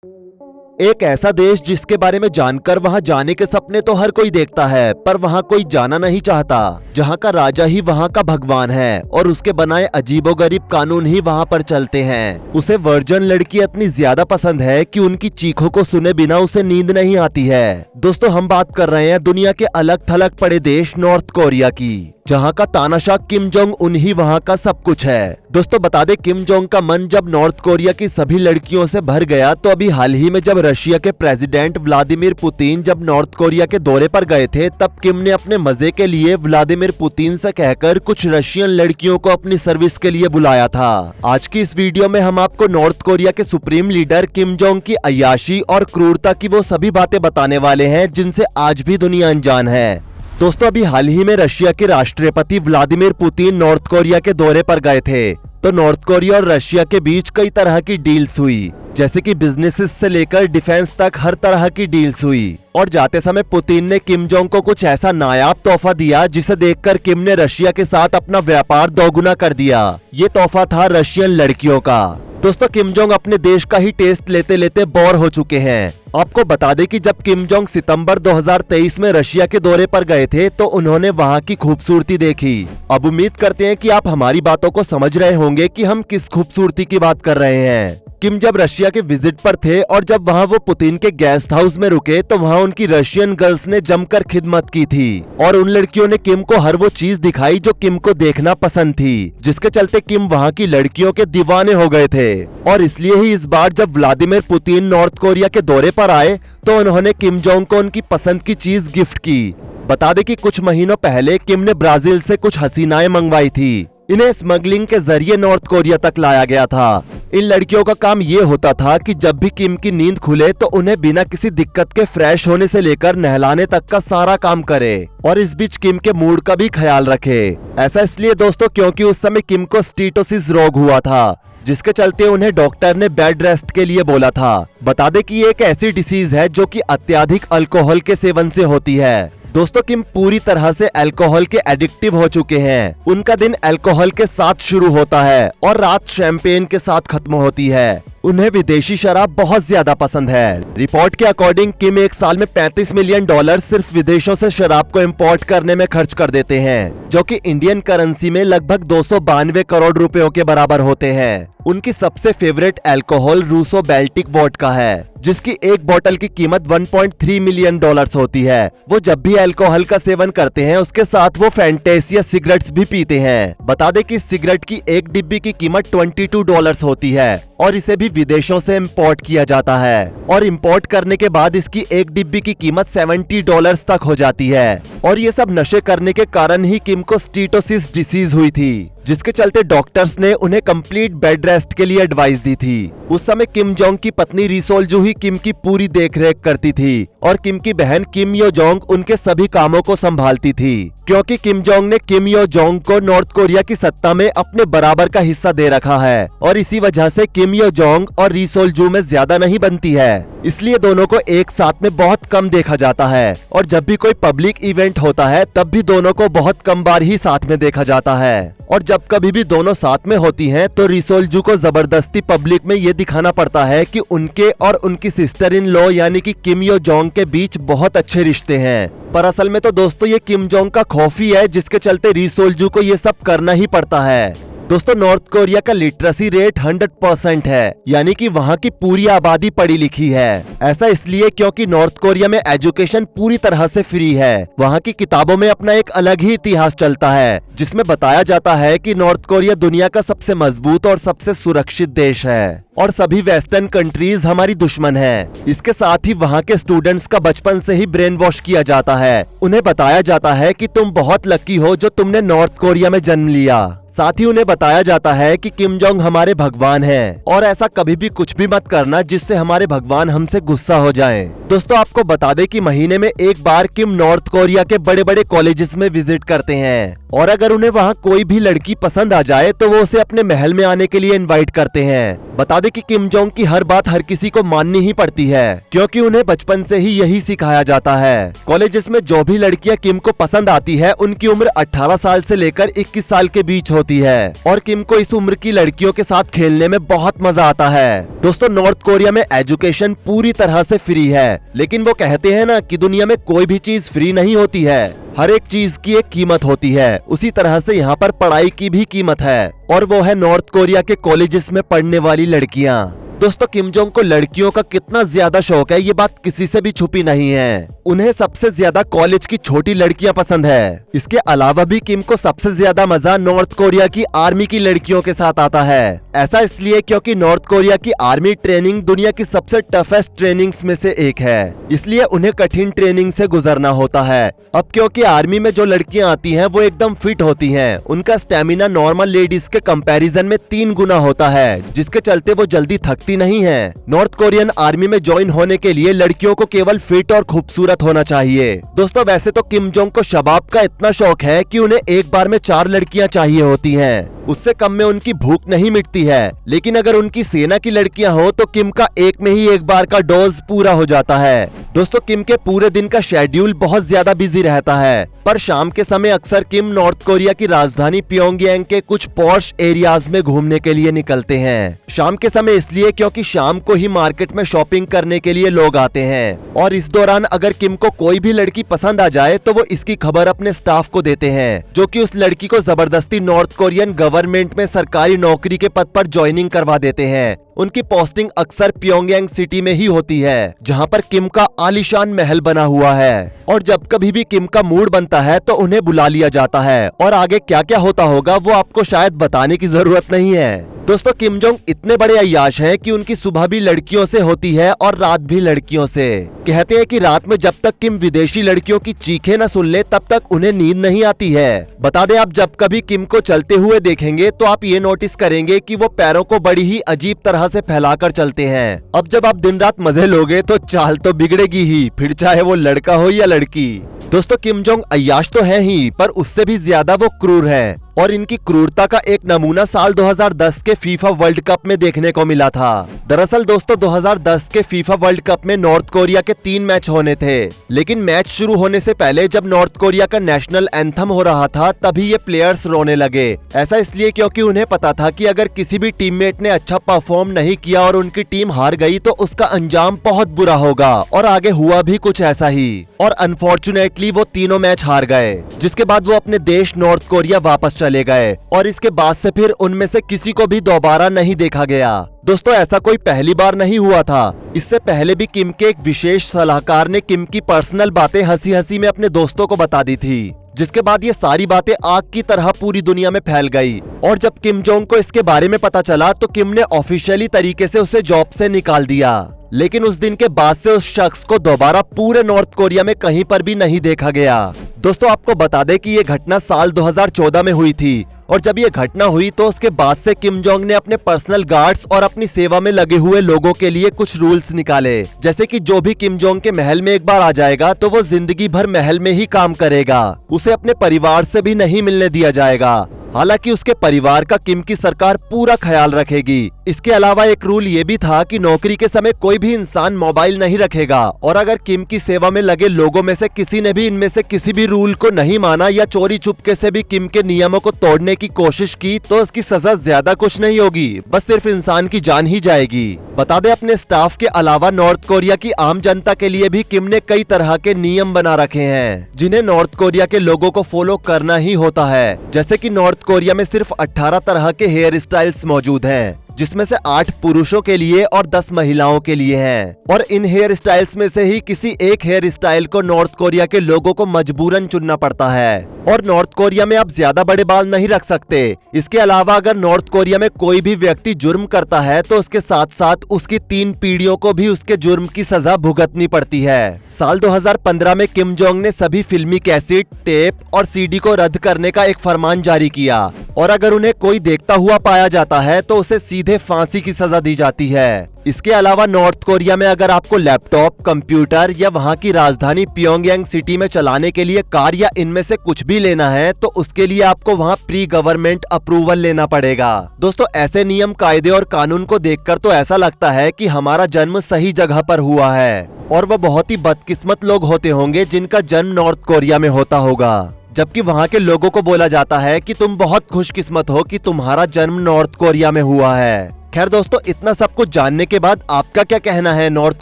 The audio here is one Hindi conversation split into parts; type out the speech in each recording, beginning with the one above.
एक ऐसा देश जिसके बारे में जानकर वहां जाने के सपने तो हर कोई देखता है, पर वहां कोई जाना नहीं चाहता, जहां का राजा ही वहां का भगवान है और उसके बनाए अजीबोगरीब कानून ही वहां पर चलते हैं। उसे वर्जन लड़की इतनी ज्यादा पसंद है कि उनकी चीखों को सुने बिना उसे नींद नहीं आती है। दोस्तों, हम बात कर रहे हैं दुनिया के अलग थलग पड़े देश नॉर्थ कोरिया की, जहां का तानाशाह किम जोंग उन ही वहां का सब कुछ है। दोस्तों, बता दे, किम जोंग का मन जब नॉर्थ कोरिया की सभी लड़कियों से भर गया तो अभी हाल ही में जब रशिया के प्रेसिडेंट व्लादिमीर पुतिन जब नॉर्थ कोरिया के दौरे पर गए थे, तब किम ने अपने मजे के लिए व्लादिमीर पुतिन से कहकर कुछ रशियन लड़कियों को अपनी सर्विस के लिए बुलाया था। आज की इस वीडियो में हम आपको नॉर्थ कोरिया के सुप्रीम लीडर किम जोंग की अय्याशी और क्रूरता की वो सभी बातें बताने वाले हैं जिनसे आज भी दुनिया अनजान है। दोस्तों, अभी हाल ही में रशिया के राष्ट्रपति व्लादिमीर पुतिन नॉर्थ कोरिया के दौरे पर गए थे, तो नॉर्थ कोरिया और रशिया के बीच कई तरह की डील्स हुई, जैसे कि बिजनेसेस से लेकर डिफेंस तक हर तरह की डील्स हुई। और जाते समय पुतिन ने किम जोंग को कुछ ऐसा नायाब तोहफा दिया जिसे देखकर किम ने रशिया के साथ अपना व्यापार दोगुना कर दिया। ये तोहफा था रशियन लड़कियों का। दोस्तों, किम जोंग अपने देश का ही टेस्ट लेते लेते बोर हो चुके हैं। आपको बता दें कि जब किम जोंग सितंबर 2023 में रशिया के दौरे पर गए थे तो उन्होंने वहां की खूबसूरती देखी। अब उम्मीद करते हैं कि आप हमारी बातों को समझ रहे होंगे कि हम किस खूबसूरती की बात कर रहे हैं। किम जब रशिया के विजिट पर थे और जब वहां वो पुतिन के गेस्ट हाउस में रुके तो वहां उनकी रशियन गर्ल्स ने जमकर खिदमत की थी और उन लड़कियों ने किम को हर वो चीज दिखाई जो किम को देखना पसंद थी, जिसके चलते किम वहां की लड़कियों के दीवाने हो गए थे। और इसलिए ही इस बार जब व्लादिमीर पुतिन नॉर्थ कोरिया के दौरे पर आए तो उन्होंने किम जोंग को उनकी पसंद की चीज गिफ्ट की। बता दें कि कुछ महीनों पहले किम ने ब्राजील से कुछ हसीनाएं मंगवाई थी। इन्हें स्मगलिंग के जरिए नॉर्थ कोरिया तक लाया गया था। इन लड़कियों का काम ये होता था कि जब भी किम की नींद खुले तो उन्हें बिना किसी दिक्कत के फ्रेश होने से लेकर नहलाने तक का सारा काम करे और इस बीच किम के मूड का भी ख्याल रखे। ऐसा इसलिए दोस्तों क्योंकि उस समय किम को स्टीटोसिस रोग हुआ था, जिसके चलते उन्हें डॉक्टर ने बेड रेस्ट के लिए बोला था। बता दें कि ये एक ऐसी डिसीज है जो कि अत्यधिक अल्कोहल के सेवन से होती है। दोस्तों, किम पूरी तरह से अल्कोहल के एडिक्टिव हो चुके हैं। उनका दिन अल्कोहल के साथ शुरू होता है और रात शैंपेन के साथ खत्म होती है। उन्हें विदेशी शराब बहुत ज्यादा पसंद है। रिपोर्ट के अकॉर्डिंग किम एक साल में $35 मिलियन सिर्फ विदेशों से शराब को इंपोर्ट करने में खर्च कर देते हैं, जो कि इंडियन करेंसी में लगभग 292 करोड़ रुपयों के बराबर होते हैं। उनकी सबसे favourite alcohol Rousseau Baltic vodka है, जिसकी एक बोतल की कीमत $1.3 मिलियन होती है। वो जब भी अल्कोहल का सेवन करते हैं उसके साथ वो फैंटेसिया सिगरेट्स भी पीते हैं। बता दें कि इस सिगरेट की एक डिब्बी की कीमत $22 होती है और इसे भी विदेशों से इंपोर्ट किया जाता है और इंपोर्ट करने के बाद इसकी एक डिब्बी की कीमत $70 तक हो जाती है। और ये सब नशे करने के कारण ही किम को स्टीटोसिस डिसीज हुई थी, जिसके चलते डॉक्टर्स ने उन्हें कंप्लीट बेड रेस्ट के लिए एडवाइस दी थी। उस समय किम जोंग की पत्नी री सोल जू ही किम की पूरी देखरेख करती थी और किम की बहन किम यो जोंग उनके सभी कामों को संभालती थी, क्योंकि किम जोंग ने किम यो जोंग को नॉर्थ कोरिया की सत्ता में अपने बराबर का हिस्सा दे रखा है और इसी वजह से किम यो जोंग और री सोल जू में ज्यादा नहीं बनती है। इसलिए दोनों को एक साथ में बहुत कम देखा जाता है और जब भी कोई पब्लिक इवेंट होता है तब भी दोनों को बहुत कम बार ही साथ में देखा जाता है। और जब कभी भी दोनों साथ में होती हैं तो री सोल जू को जबरदस्ती पब्लिक में ये दिखाना पड़ता है कि उनके और उनकी सिस्टर इन लॉ यानी कि किम यो जोंग के बीच बहुत अच्छे रिश्ते हैं। पर असल में तो दोस्तों ये किम जोंग का खौफ ही है, जिसके चलते री सोल जू को ये सब करना ही पड़ता है। दोस्तों, नॉर्थ कोरिया का लिटरेसी रेट 100% है, यानी कि वहाँ की पूरी आबादी पढ़ी लिखी है। ऐसा इसलिए क्योंकि नॉर्थ कोरिया में एजुकेशन पूरी तरह से फ्री है। वहाँ की किताबों में अपना एक अलग ही इतिहास चलता है, जिसमें बताया जाता है कि नॉर्थ कोरिया दुनिया का सबसे मजबूत और सबसे सुरक्षित देश है और सभी वेस्टर्न कंट्रीज हमारी दुश्मन है। इसके साथ ही वहाँ के स्टूडेंट्स का बचपन से ही ब्रेन वॉश किया जाता है। उन्हें बताया जाता है कि तुम बहुत लकी हो जो तुमने नॉर्थ कोरिया में जन्म लिया। साथ ही उन्हें बताया जाता है कि किम जोंग हमारे भगवान हैं और ऐसा कभी भी कुछ भी मत करना जिससे हमारे भगवान हमसे गुस्सा हो जाएं। दोस्तों, आपको बता दें कि महीने में एक बार किम नॉर्थ कोरिया के बड़े बड़े कॉलेजेस में विजिट करते हैं और अगर उन्हें वहाँ कोई भी लड़की पसंद आ जाए तो वो उसे अपने महल में आने के लिए इनवाइट करते हैं। बता दें कि किम जोंग की हर बात हर किसी को माननी ही पड़ती है, क्योंकि उन्हें बचपन से ही यही सिखाया जाता है। कॉलेजेस में जो भी लड़कियां किम को पसंद आती है उनकी उम्र 18 साल से लेकर 21 साल के बीच होती है और किम को इस उम्र की लड़कियों के साथ खेलने में बहुत मजा आता है। दोस्तों, नॉर्थ कोरिया में एजुकेशन पूरी तरह से फ्री है, लेकिन वो कहते हैं ना कि दुनिया में कोई भी चीज फ्री नहीं होती है, हर एक चीज की एक कीमत होती है। उसी तरह से यहाँ पर पढ़ाई की भी कीमत है, और वो है नॉर्थ कोरिया के कॉलेजेस में पढ़ने वाली लड़कियाँ। दोस्तों, किम जोंग को लड़कियों का कितना ज्यादा शौक है ये बात किसी से भी छुपी नहीं है। उन्हें सबसे ज्यादा कॉलेज की छोटी लड़कियां पसंद है। इसके अलावा भी किम को सबसे ज्यादा मजा नॉर्थ कोरिया की आर्मी की लड़कियों के साथ आता है। ऐसा इसलिए क्योंकि नॉर्थ कोरिया की आर्मी ट्रेनिंग दुनिया की सबसे टफेस्ट ट्रेनिंग्स में से एक है, इसलिए उन्हें कठिन ट्रेनिंग से गुजरना होता है। अब क्योंकि आर्मी में जो लड़कियां आती हैं वो एकदम फिट होती हैं, उनका स्टेमिना नॉर्मल लेडीज के कंपैरिजन में 3 गुना होता है, जिसके चलते वो जल्दी थकती नहीं है। नॉर्थ कोरियन आर्मी में ज्वाइन होने के लिए लड़कियों को केवल फिट और खूबसूरत होना चाहिए। दोस्तों, वैसे तो किम जोंग को शबाब का इतना शौक है कि उन्हें एक बार में 4 लड़कियां चाहिए होती हैं। उससे कम में उनकी भूख नहीं मिटती है, लेकिन अगर उनकी सेना की लड़कियां हो तो किम का एक में ही एक बार का डोज पूरा हो जाता है। दोस्तों, किम के पूरे दिन का शेड्यूल बहुत ज्यादा बिजी रहता है, पर शाम के समय अक्सर किम नॉर्थ कोरिया की राजधानी प्योंगयांग के कुछ पॉश एरियाज में घूमने के लिए निकलते हैं। शाम के समय इसलिए क्योंकि शाम को ही मार्केट में शॉपिंग करने के लिए लोग आते हैं, और इस दौरान अगर किम को कोई भी लड़की पसंद आ जाए तो वो इसकी खबर अपने स्टाफ को देते हैं, जो कि उस लड़की को जबरदस्ती नॉर्थ कोरियन गवर्नमेंट में सरकारी नौकरी के पद पर ज्वाइनिंग करवा देते हैं। उनकी पोस्टिंग अक्सर प्योंगयांग सिटी में ही होती है, जहां पर किम का आलीशान महल बना हुआ है, और जब कभी भी किम का मूड बनता है तो उन्हें बुला लिया जाता है, और आगे क्या क्या होता होगा वो आपको शायद बताने की जरूरत नहीं है। दोस्तों, किम जोंग इतने बड़े अय्याश हैं कि उनकी सुबह भी लड़कियों से होती है और रात भी लड़कियों से। कहते हैं कि रात में जब तक किम विदेशी लड़कियों की चीखें न सुन ले तब तक उन्हें नींद नहीं आती है। बता दें, आप जब कभी किम को चलते हुए देखेंगे तो आप ये नोटिस करेंगे कि वो पैरों को बड़ी ही अजीब तरह से फैलाकर चलते हैं। अब जब आप दिन रात मजे लोगे तो चाल तो बिगड़ेगी ही, फिर चाहे वो लड़का हो या लड़की। दोस्तों, किम जोंग अय्याश तो है ही, पर उससे भी ज्यादा वो क्रूर है, और इनकी क्रूरता का एक नमूना साल 2010 के फीफा वर्ल्ड कप में देखने को मिला था। दरअसल दोस्तों, 2010 के फीफा वर्ल्ड कप में नॉर्थ कोरिया के 3 मैच होने थे, लेकिन मैच शुरू होने से पहले जब नॉर्थ कोरिया का नेशनल एंथम हो रहा था तभी ये प्लेयर्स रोने लगे। ऐसा इसलिए क्योंकि उन्हें पता था कि अगर किसी भी टीममेट ने अच्छा परफॉर्म नहीं किया और उनकी टीम हार गई तो उसका अंजाम बहुत बुरा होगा, और आगे हुआ भी कुछ ऐसा ही, और अनफॉर्चुनेटली वो तीनों मैच हार गए, जिसके बाद वो अपने देश नॉर्थ कोरिया वापस चले गए, और इसके बाद से फिर उनमें से किसी को भी दोबारा नहीं देखा गया। दोस्तों, ऐसा कोई पहली बार नहीं हुआ था। इससे पहले भी किम के एक विशेष सलाहकार ने किम की पर्सनल बातें हंसी हंसी में अपने दोस्तों को बता दी थी, जिसके बाद ये सारी बातें आग की तरह पूरी दुनिया में फैल गई, और जब किम जोंग को इसके बारे में पता चला तो किम ने ऑफिशियली तरीके से उसे जॉब से निकाल दिया। लेकिन उस दिन के बाद से उस शख्स को दोबारा पूरे नॉर्थ कोरिया में कहीं पर भी नहीं देखा गया। दोस्तों, आपको बता दें कि ये घटना साल 2014 में हुई थी, और जब ये घटना हुई तो उसके बाद से किम जोंग ने अपने पर्सनल गार्ड्स और अपनी सेवा में लगे हुए लोगों के लिए कुछ रूल्स निकाले, जैसे कि जो भी किम जोंग के महल में एक बार आ जाएगा तो वो जिंदगी भर महल में ही काम करेगा, उसे अपने परिवार से भी नहीं मिलने दिया जाएगा। हालांकि उसके परिवार का किम की सरकार पूरा ख्याल रखेगी। इसके अलावा एक रूल ये भी था कि नौकरी के समय कोई भी इंसान मोबाइल नहीं रखेगा, और अगर किम की सेवा में लगे लोगों में से किसी ने भी इनमें से किसी भी रूल को नहीं माना या चोरी चुपके से भी किम के नियमों को तोड़ने की कोशिश की तो उसकी सजा ज्यादा कुछ नहीं होगी, बस सिर्फ इंसान की जान ही जाएगी। बता दें, अपने स्टाफ के अलावा नॉर्थ कोरिया की आम जनता के लिए भी किम ने कई तरह के नियम बना रखे हैं, जिन्हें नॉर्थ कोरिया के लोगों को फॉलो करना ही होता है। जैसे कि नॉर्थ कोरिया में सिर्फ 18 तरह के हेयर स्टाइल्स मौजूद हैं, जिसमें से 8 पुरुषों के लिए और 10 महिलाओं के लिए हैं, और इन हेयर स्टाइल्स में से ही किसी एक हेयर स्टाइल को नॉर्थ कोरिया के लोगों को मजबूरन चुनना पड़ता है, और नॉर्थ कोरिया में आप ज्यादा बड़े बाल नहीं रख सकते। इसके अलावा अगर नॉर्थ कोरिया में कोई भी व्यक्ति जुर्म करता है तो उसके साथ साथ उसकी 3 पीढ़ियों को भी उसके जुर्म की सजा भुगतनी पड़ती है। साल 2015 में किम जोंग ने सभी फिल्मी कैसेट, टेप और सीडी को रद्द करने का एक फरमान जारी किया, और अगर उन्हें कोई देखता हुआ पाया जाता है तो उसे सीधे फांसी की सजा दी जाती है। इसके अलावा नॉर्थ कोरिया में अगर आपको लैपटॉप, कंप्यूटर या वहाँ की राजधानी प्योंगयांग सिटी में चलाने के लिए कार या इनमें से कुछ भी लेना है तो उसके लिए आपको वहाँ प्री गवर्नमेंट अप्रूवल लेना पड़ेगा। दोस्तों, ऐसे नियम, कायदे और कानून को देखकर तो ऐसा लगता है कि हमारा जन्म सही जगह पर हुआ है और वो बहुत ही बदकिस्मत लोग होते होंगे जिनका जन्म नॉर्थ कोरिया में होता होगा। जबकि वहाँ के लोगों को बोला जाता है कि तुम बहुत खुशकिस्मत हो कि तुम्हारा जन्म नॉर्थ कोरिया में हुआ है। खैर दोस्तों, इतना सब कुछ जानने के बाद आपका क्या कहना है नॉर्थ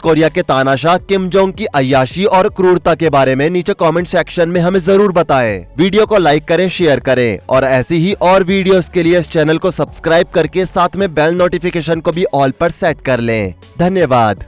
कोरिया के तानाशाह किम जोंग की अय्याशी और क्रूरता के बारे में? नीचे कमेंट सेक्शन में हमें जरूर बताएं। वीडियो को लाइक करें, शेयर करें और ऐसी ही और वीडियोस के लिए इस चैनल को सब्सक्राइब करके साथ में बेल नोटिफिकेशन को भी ऑल पर सेट कर लें। धन्यवाद।